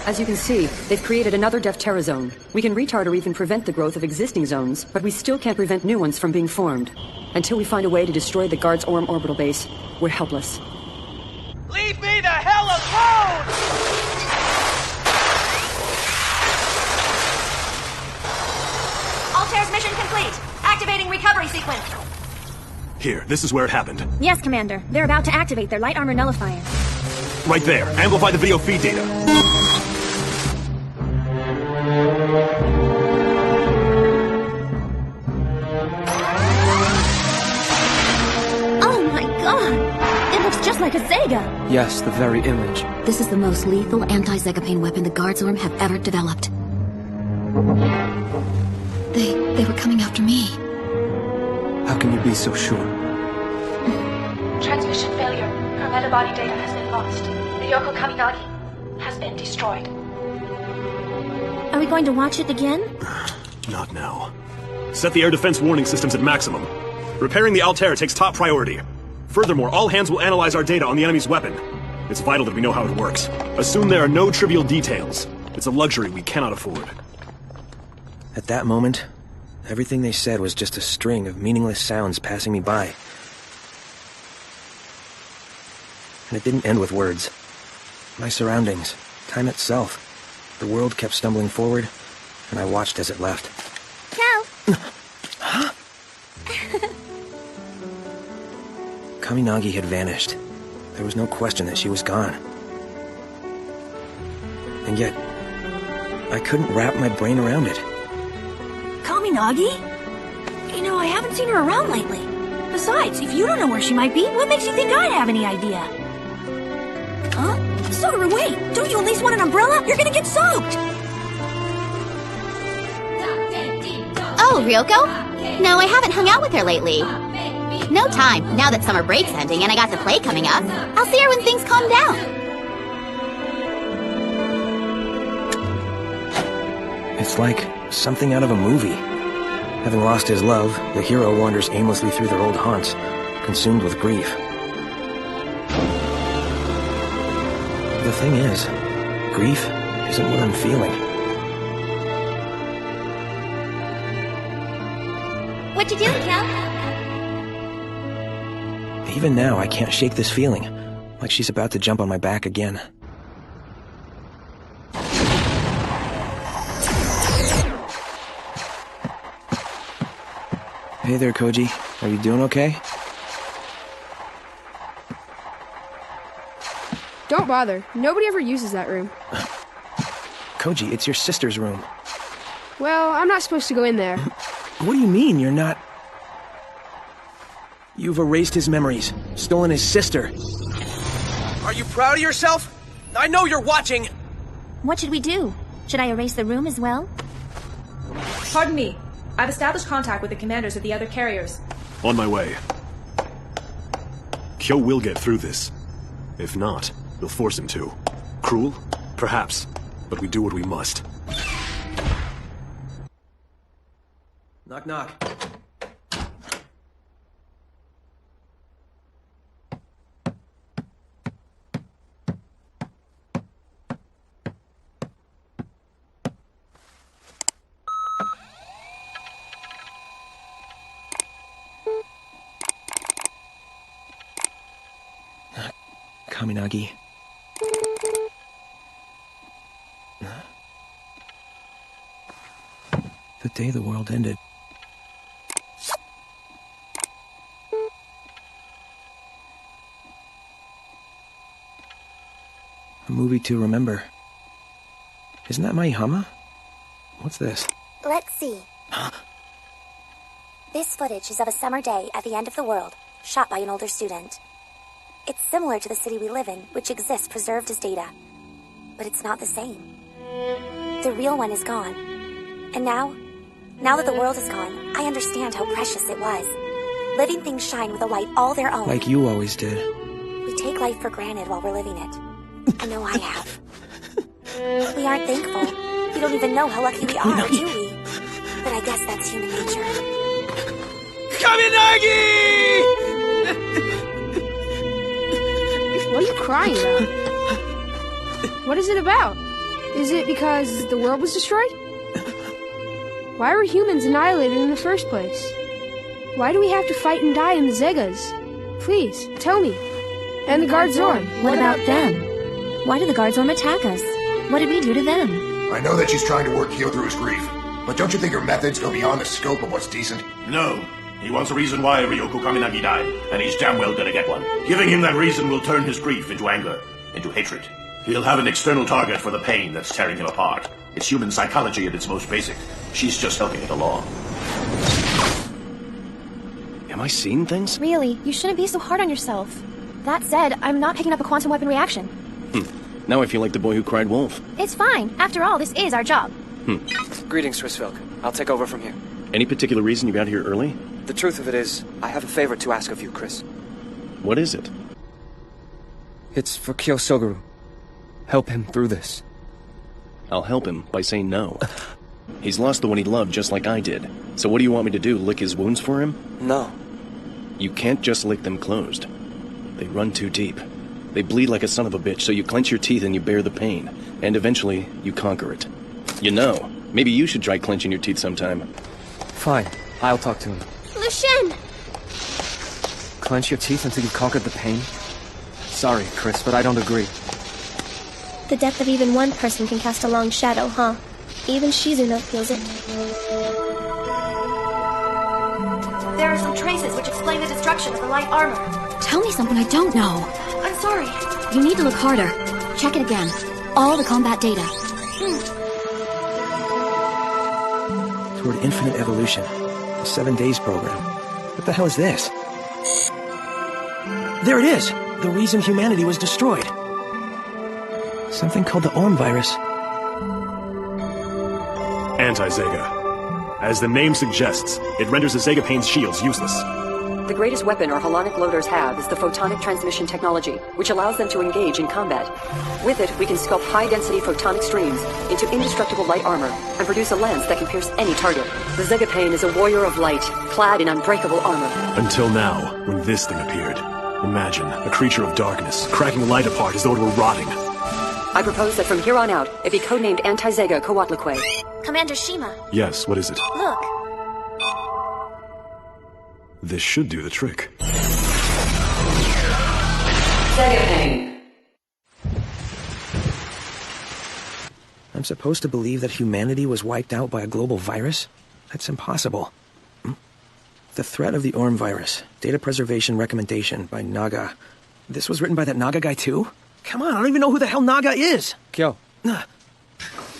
As you can see, they've created another Defterra zone. We can retard or even prevent the growth of existing zones, but we still can't prevent new ones from being formed. Until we find a way to destroy the Guard's Orm orbital base, we're helpless. Leave me the hell alone! Altair's mission complete. Activating recovery sequence. Here, this is where it happened. Yes, Commander. They're about to activate their light armor nullifier. Right there. Amplify the video feed data. Oh my god! It looks just like a Zega! Yes, the very image. This is the most lethal anti-Zegapain weapon the Guard's Orm have ever developed. They were coming after me. How can you be so sure? Transmission failure. Her metabody data has been lost. The Yoko Kaminagi has been destroyed. Are we going to watch it again? Not now. Set the air defense warning systems at maximum. Repairing the Altair takes top priority. Furthermore, all hands will analyze our data on the enemy's weapon. It's vital that we know how it works. Assume there are no trivial details. It's a luxury we cannot afford. At that moment, everything they said was just a string of meaningless sounds passing me by. And it didn't end with words. My surroundings, time itself. The world kept stumbling forward, and I watched as it left. Cal! Huh? Kaminagi had vanished. There was no question that she was gone. And yet, I couldn't wrap my brain around it. Kaminagi? You know, I haven't seen her around lately. Besides, if you don't know where she might be, what makes you think I'd have any idea? Huh? Sora, wait! Don't you at least want an umbrella? You're gonna get soaked! Oh, Ryoko? No, I haven't hung out with her lately. No time, now that summer break's ending and I got the play coming up. I'll see her when things calm down. It's like something out of a movie. Having lost his love, the hero wanders aimlessly through their old haunts, consumed with grief. The thing is, grief isn't what I'm feeling. What you doing, Cal? Even now, I can't shake this feeling, like she's about to jump on my back again. Hey there, Koji. Are you doing okay? Don't bother. Nobody ever uses that room. Koji, it's your sister's room. Well, I'm not supposed to go in there. What do you mean, you're not? You've erased his memories, stolen his sister. Are you proud of yourself? I know you're watching! What should we do? Should I erase the room as well? Pardon me. I've established contact with the commanders of the other carriers. On my way. Kyo will get through this. If not, we'll force him to. Cruel? Perhaps. But we do what we must. Knock, knock. Kaminagi. The day the world ended. A movie to remember. Isn't that Maihama? What's this? Let's see. This footage is of a summer day at the end of the world, shot by an older student. It's similar to the city we live in, which exists preserved as data. But it's not the same. The real one is gone. And now that the world is gone, I understand how precious it was. Living things shine with a light all their own. Like you always did. We take life for granted while we're living it. I know I have. We aren't thankful. We don't even know how lucky we are, do we? But I guess that's human nature. Kaminagi! What are you crying about? What is it about? Is it because the world was destroyed? Why were humans annihilated in the first place? Why do we have to fight and die in the Zegas? Please, tell me. And the Guard Zorm. What about them? Why did the Guard Zorm attack us? What did we do to them? I know that she's trying to work Kyo through his grief, but don't you think her methods go beyond the scope of what's decent? No. He wants a reason why Ryoko Kaminagi died, and he's damn well gonna get one. Giving him that reason will turn his grief into anger, into hatred. He'll have an external target for the pain that's tearing him apart. It's human psychology at its most basic. She's just helping it along. Am I seeing things? Really, you shouldn't be so hard on yourself. That said, I'm not picking up a quantum weapon reaction. Now I feel like the boy who cried wolf. It's fine. After all, this is our job. Greetings, Swissvilk. I'll take over from here. Any particular reason you got here early? The truth of it is, I have a favor to ask of you, Chris. What is it? It's for Kyo Sogaru. Help him through this. I'll help him by saying no. He's lost the one he loved just like I did. So what do you want me to do, lick his wounds for him? No. You can't just lick them closed. They run too deep. They bleed like a son of a bitch, so you clench your teeth and you bear the pain. And eventually, you conquer it. You know, maybe you should try clenching your teeth sometime. Fine. I'll talk to him. Lucien! Clench your teeth until you've conquered the pain? Sorry, Chris, but I don't agree. The depth of even one person can cast a long shadow, huh? Even Shizuno feels it. There are some traces which explain the destruction of the light armor. Tell me something I don't know. I'm sorry. You need to look harder. Check it again. All the combat data. Toward infinite evolution. The 7 Days program. What the hell is this? There it is! The reason humanity was destroyed. Something called the Orm virus. Anti-Zega. As the name suggests, it renders the Zegapain's shields useless. The greatest weapon our holonic loaders have is the photonic transmission technology, which allows them to engage in combat. With it, we can sculpt high-density photonic streams into indestructible light armor and produce a lance that can pierce any target. The Zegapain is a warrior of light, clad in unbreakable armor. Until now, when this thing appeared. Imagine, a creature of darkness, cracking light apart as though it were rotting. I propose that from here on out, it be codenamed Anti-Zega Coatlicue. Commander Shima. Yes, what is it? Look. This should do the trick. Zegapain. I'm supposed to believe that humanity was wiped out by a global virus? That's impossible. The Threat of the Orm Virus. Data Preservation Recommendation by Naga. This was written by that Naga guy too? Come on, I don't even know who the hell Naga is! Kyo.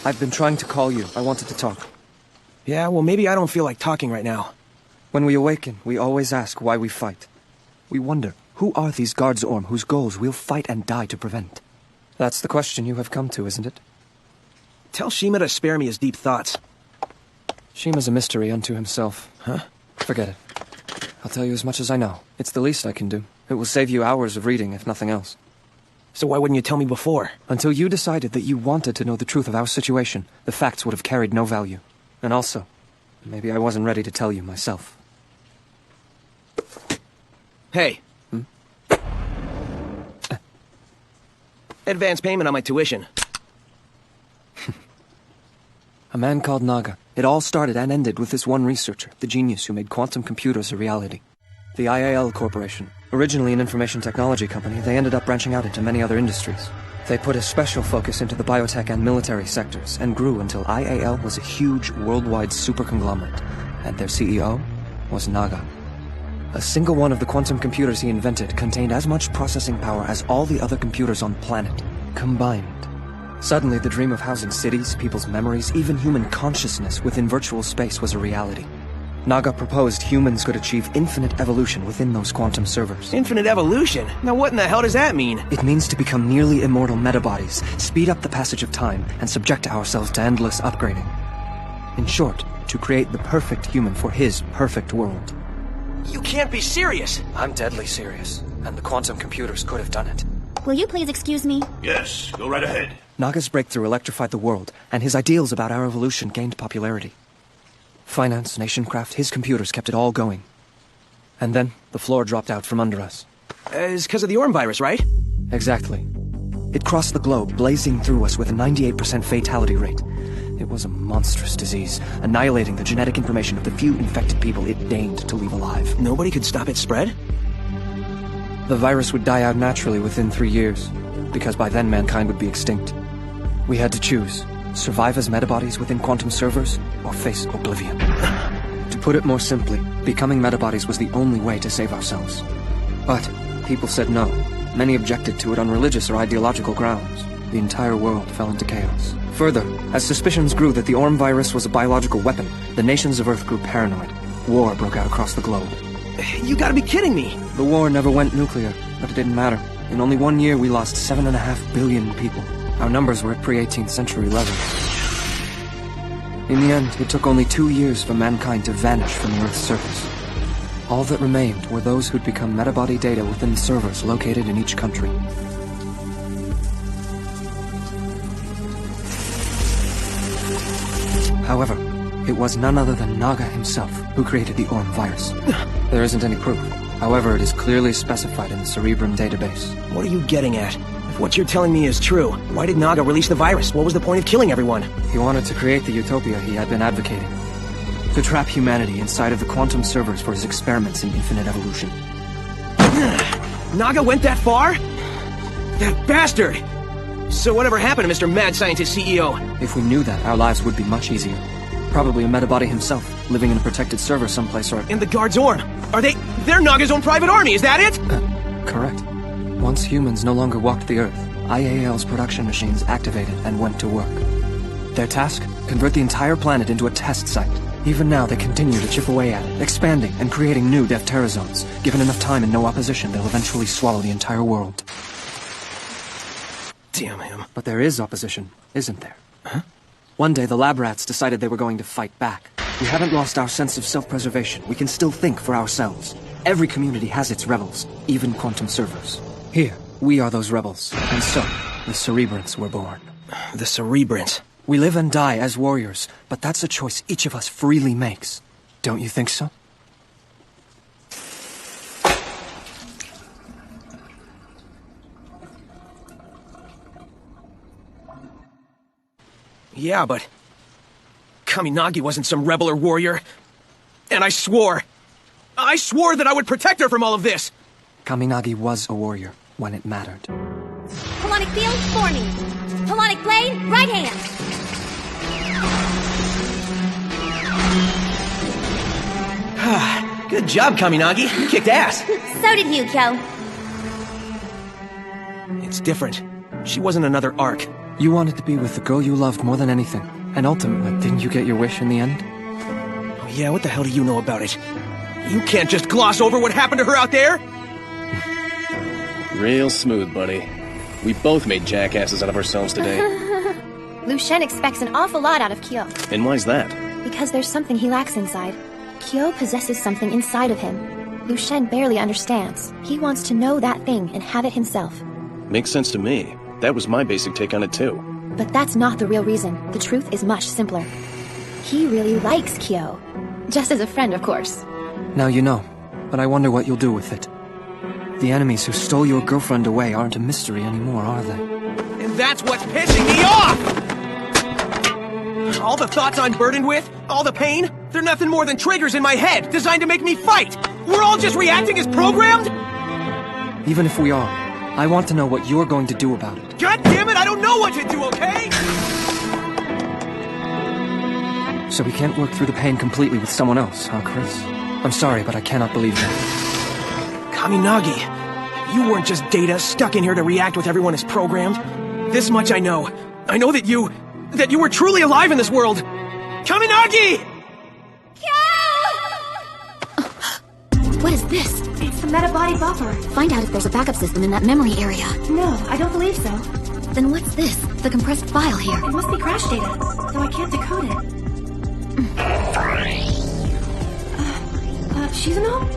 I've been trying to call you. I wanted to talk. Yeah, well maybe I don't feel like talking right now. When we awaken, we always ask why we fight. We wonder, who are these Guards Orm whose goals we'll fight and die to prevent? That's the question you have come to, isn't it? Tell Shima to spare me his deep thoughts. Shima's a mystery unto himself. Huh? Forget it. I'll tell you as much as I know. It's the least I can do. It will save you hours of reading, if nothing else. So why wouldn't you tell me before? Until you decided that you wanted to know the truth of our situation, the facts would have carried no value. And also, maybe I wasn't ready to tell you myself. Hey. Advance payment on my tuition. A man called Naga. It all started and ended with this one researcher, the genius who made quantum computers a reality. The IAL Corporation. Originally an information technology company, they ended up branching out into many other industries. They put a special focus into the biotech and military sectors, and grew until IAL was a huge worldwide super conglomerate, and their CEO was Naga. A single one of the quantum computers he invented contained as much processing power as all the other computers on planet, combined. Suddenly, the dream of housing cities, people's memories, even human consciousness within virtual space was a reality. Naga proposed humans could achieve infinite evolution within those quantum servers. Infinite evolution? Now what in the hell does that mean? It means to become nearly immortal metabodies, speed up the passage of time, and subject ourselves to endless upgrading. In short, to create the perfect human for his perfect world. You can't be serious! I'm deadly serious, and the quantum computers could have done it. Will you please excuse me? Yes, go right ahead. Naga's breakthrough electrified the world, and his ideals about our evolution gained popularity. Finance, nationcraft, his computers kept it all going. And then, the floor dropped out from under us. It's because of the Orm virus, right? Exactly. It crossed the globe, blazing through us with a 98% fatality rate. It was a monstrous disease, annihilating the genetic information of the few infected people it deigned to leave alive. Nobody could stop its spread? The virus would die out naturally within 3 years, because by then mankind would be extinct. We had to choose, survive as metabodies within quantum servers, or face oblivion. To put it more simply, becoming metabodies was the only way to save ourselves. But people said no. Many objected to it on religious or ideological grounds. The entire world fell into chaos. Further, as suspicions grew that the Orm virus was a biological weapon, the nations of Earth grew paranoid. War broke out across the globe. You gotta be kidding me! The war never went nuclear, but it didn't matter. In only 1 year, we lost 7.5 billion people. Our numbers were at pre-18th century levels. In the end, it took only 2 years for mankind to vanish from the Earth's surface. All that remained were those who'd become metabody data within servers located in each country. However, it was none other than Naga himself who created the Orm virus. There isn't any proof. However, it is clearly specified in the Cerebrum database. What are you getting at? If what you're telling me is true, why did Naga release the virus? What was the point of killing everyone? He wanted to create the utopia he had been advocating. To trap humanity inside of the quantum servers for his experiments in infinite evolution. Naga went that far? That bastard! So whatever happened to Mr. Mad Scientist CEO? If we knew that, our lives would be much easier. Probably a metabody himself, living in a protected server someplace or... And the guards Orm? They're Naga's own private army, is that it? Correct. Once humans no longer walked the Earth, IAL's production machines activated and went to work. Their task? Convert the entire planet into a test site. Even now, they continue to chip away at it, expanding and creating new Defterra zones. Given enough time and no opposition, they'll eventually swallow the entire world. Damn him. But there is opposition, isn't there? Huh? One day, the lab rats decided they were going to fight back. We haven't lost our sense of self-preservation. We can still think for ourselves. Every community has its rebels, even quantum servers. Here, we are those rebels. And so, the Cerebrants were born. The Cerebrants? We live and die as warriors, but that's a choice each of us freely makes. Don't you think so? Yeah, but... Kaminagi wasn't some rebel or warrior. And I swore that I would protect her from all of this! Kaminagi was a warrior when it mattered. Colonic field, forming. Colonic blade, right hand. Good job, Kaminagi. You kicked ass. So did you, Kyo. It's different. She wasn't another Ark. You wanted to be with the girl you loved more than anything. And ultimately, didn't you get your wish in the end? Oh yeah, what the hell do you know about it? You can't just gloss over what happened to her out there! Real smooth, buddy. We both made jackasses out of ourselves today. Lu Shen expects an awful lot out of Kyo. And why's that? Because there's something he lacks inside. Kyo possesses something inside of him. Lu Shen barely understands. He wants to know that thing and have it himself. Makes sense to me. That was my basic take on it too. But that's not the real reason. The truth is much simpler. He really likes Kyo. Just as a friend, of course. Now you know, but I wonder what you'll do with it. The enemies who stole your girlfriend away aren't a mystery anymore, are they? And that's what's pissing me off! All the thoughts I'm burdened with, all the pain, they're nothing more than triggers in my head, designed to make me fight! We're all just reacting as programmed? Even if we are, I want to know what you're going to do about it. God damn it, I don't know what to do, okay? So we can't work through the pain completely with someone else, huh, Chris? I'm sorry, but I cannot believe that. Kaminagi, you weren't just data stuck in here to react with everyone as programmed. This much I know. I know that you were truly alive in this world. Kaminagi! What is this? It's the metabody buffer. Find out if there's a backup system in that memory area. No, I don't believe so. Then what's this? The compressed file here. It must be crash data, though I can't decode it. Shizuno?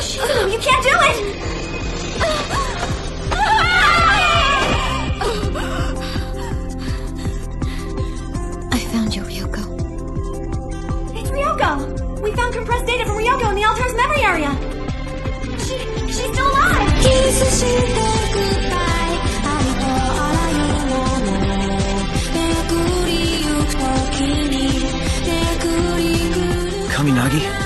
Shizuno, you can't do it! I found you, Ryoko. It's Ryoko! We repressed data from Ryoko in the Altair's memory area. She's still alive! Kaminagi?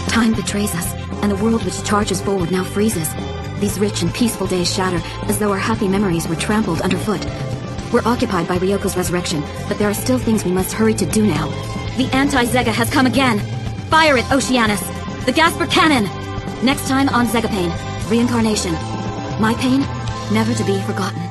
Time betrays us, and the world which charges forward now freezes. These rich and peaceful days shatter, as though our happy memories were trampled underfoot. We're occupied by Ryoko's resurrection, but there are still things we must hurry to do now. The anti-Zega has come again! Fire it, Oceanus! The Gasper Cannon! Next time on Zegapain, Reincarnation. My pain, never to be forgotten.